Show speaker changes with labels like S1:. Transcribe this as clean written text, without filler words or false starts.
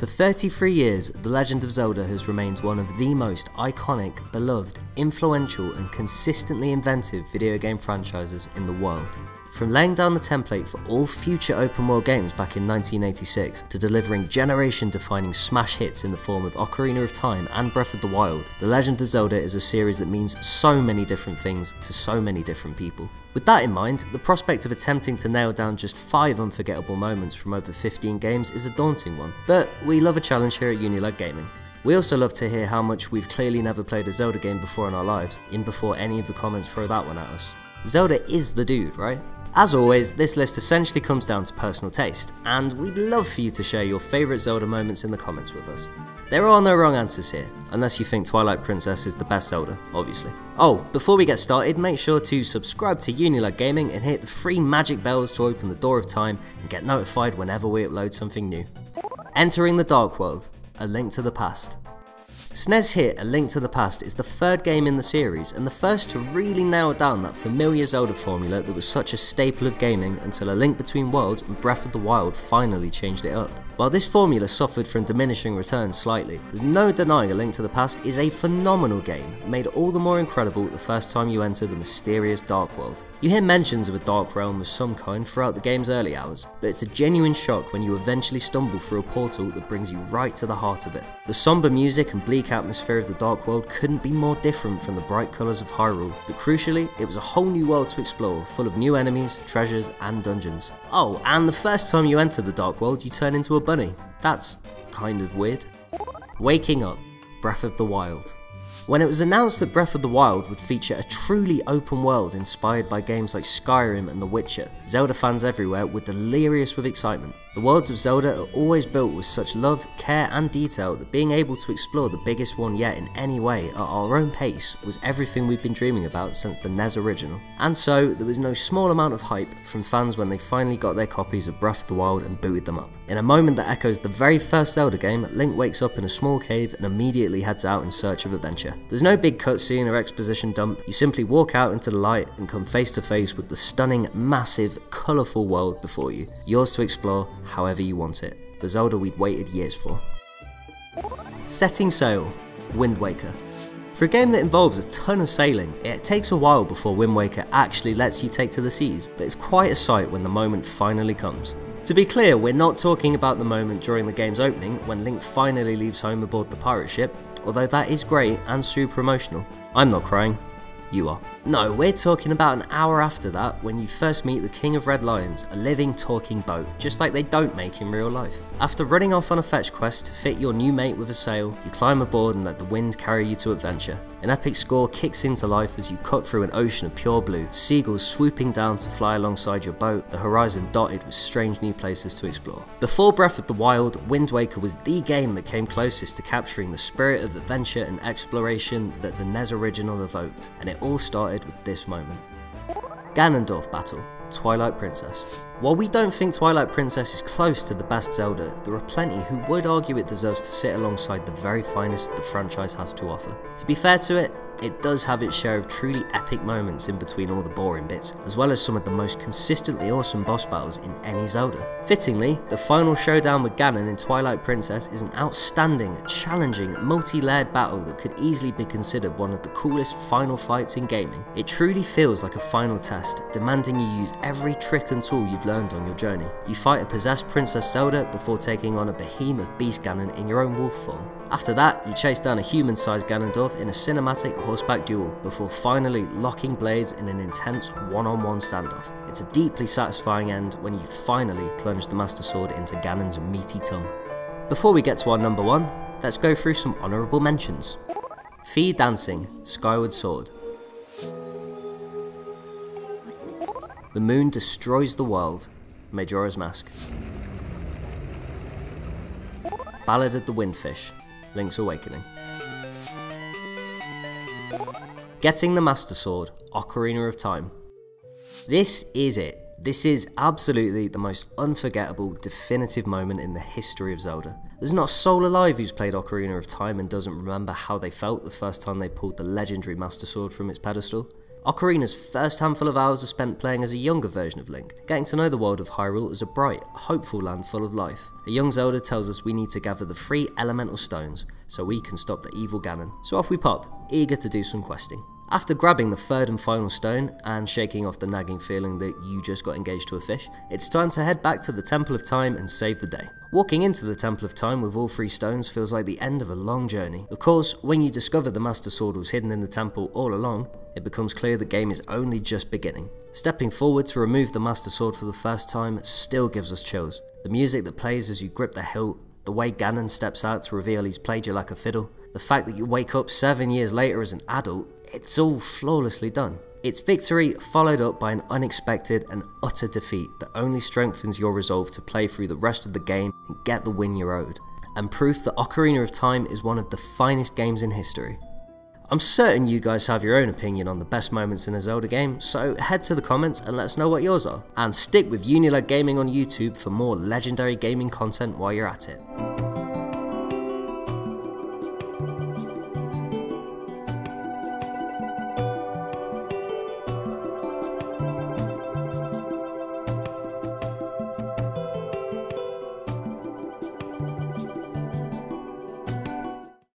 S1: For 33 years, The Legend of Zelda has remained one of the most iconic, beloved, influential and consistently inventive video game franchises in the world. From laying down the template for all future open world games back in 1986, to delivering generation-defining smash hits in the form of Ocarina of Time and Breath of the Wild, The Legend of Zelda is a series that means so many different things to so many different people. With that in mind, the prospect of attempting to nail down just 5 unforgettable moments from over 15 games is a daunting one, but we love a challenge here at UNILAD Gaming. We also love to hear how much we've clearly never played a Zelda game before in our lives, in before any of the comments throw that one at us. Zelda is the dude, right? As always, this list essentially comes down to personal taste, and we'd love for you to share your favourite Zelda moments in the comments with us. There are no wrong answers here, unless you think Twilight Princess is the best Zelda, obviously. Oh, before we get started, make sure to subscribe to UNILAD Gaming and hit the free magic bells to open the door of time and get notified whenever we upload something new. Entering the Dark World, A Link to the Past. SNES hit A Link to the Past is the third game in the series and the first to really nail down that familiar Zelda formula that was such a staple of gaming until A Link Between Worlds and Breath of the Wild finally changed it up. While this formula suffered from diminishing returns slightly, there's no denying A Link to the Past is a phenomenal game, made all the more incredible the first time you enter the mysterious Dark World. You hear mentions of a dark realm of some kind throughout the game's early hours, but it's a genuine shock when you eventually stumble through a portal that brings you right to the heart of it. The somber music and bleak atmosphere of the Dark World couldn't be more different from the bright colours of Hyrule, but crucially, it was a whole new world to explore, full of new enemies, treasures and dungeons. Oh, and the first time you enter the Dark World you turn into a bunny. That's kind of weird. Waking Up, Breath of the Wild. When it was announced that Breath of the Wild would feature a truly open world inspired by games like Skyrim and The Witcher, Zelda fans everywhere were delirious with excitement. The worlds of Zelda are always built with such love, care and detail that being able to explore the biggest one yet in any way at our own pace was everything we've been dreaming about since the NES original. And so there was no small amount of hype from fans when they finally got their copies of Breath of the Wild and booted them up. In a moment that echoes the very first Zelda game, Link wakes up in a small cave and immediately heads out in search of adventure. There's no big cutscene or exposition dump, you simply walk out into the light and come face to face with the stunning, massive, colourful world before you, yours to explore however you want it. The Zelda we'd waited years for. Setting Sail, Wind Waker. For a game that involves a ton of sailing, it takes a while before Wind Waker actually lets you take to the seas, but it's quite a sight when the moment finally comes. To be clear, we're not talking about the moment during the game's opening when Link finally leaves home aboard the pirate ship, although that is great and super emotional. I'm not crying. You are. No, we're talking about an hour after that when you first meet the King of Red Lions, a living, talking boat, just like they don't make in real life. After running off on a fetch quest to fit your new mate with a sail, you climb aboard and let the wind carry you to adventure. An epic score kicks into life as you cut through an ocean of pure blue, seagulls swooping down to fly alongside your boat, the horizon dotted with strange new places to explore. Before Breath of the Wild, Wind Waker was the game that came closest to capturing the spirit of adventure and exploration that the NES original evoked, and it all started with this moment. Ganondorf Battle, Twilight Princess. While we don't think Twilight Princess is close to the best Zelda, there are plenty who would argue it deserves to sit alongside the very finest the franchise has to offer. To be fair to it, it does have its share of truly epic moments in between all the boring bits, as well as some of the most consistently awesome boss battles in any Zelda. Fittingly, the final showdown with Ganon in Twilight Princess is an outstanding, challenging, multi-layered battle that could easily be considered one of the coolest final fights in gaming. It truly feels like a final test, demanding you use every trick and tool you've learned on your journey. You fight a possessed Princess Zelda before taking on a behemoth beast Ganon in your own wolf form. After that, you chase down a human-sized Ganondorf in a cinematic horseback duel, before finally locking blades in an intense one-on-one standoff. It's a deeply satisfying end when you finally plunge the Master Sword into Ganon's meaty tongue. Before we get to our number 1, let's go through some honourable mentions. Fi Dancing, Skyward Sword. The moon destroys the world, Majora's Mask. Ballad of the Windfish, Link's Awakening. Getting the Master Sword, Ocarina of Time. This is it. This is absolutely the most unforgettable, definitive moment in the history of Zelda. There's not a soul alive who's played Ocarina of Time and doesn't remember how they felt the first time they pulled the legendary Master Sword from its pedestal. Ocarina's first handful of hours are spent playing as a younger version of Link, getting to know the world of Hyrule as a bright, hopeful land full of life. A young Zelda tells us we need to gather the 3 elemental stones so we can stop the evil Ganon. So off we pop, eager to do some questing. After grabbing the 3rd and final stone, and shaking off the nagging feeling that you just got engaged to a fish, it's time to head back to the Temple of Time and save the day. Walking into the Temple of Time with all 3 stones feels like the end of a long journey. Of course, when you discover the Master Sword was hidden in the temple all along, it becomes clear the game is only just beginning. Stepping forward to remove the Master Sword for the first time still gives us chills. The music that plays as you grip the hilt, the way Ganon steps out to reveal he's played you like a fiddle, the fact that you wake up 7 years later as an adult, it's all flawlessly done. It's victory followed up by an unexpected and utter defeat that only strengthens your resolve to play through the rest of the game and get the win you're owed. And proof that Ocarina of Time is one of the finest games in history. I'm certain you guys have your own opinion on the best moments in a Zelda game, so head to the comments and let us know what yours are. And stick with UNILAD Gaming on YouTube for more legendary gaming content while you're at it.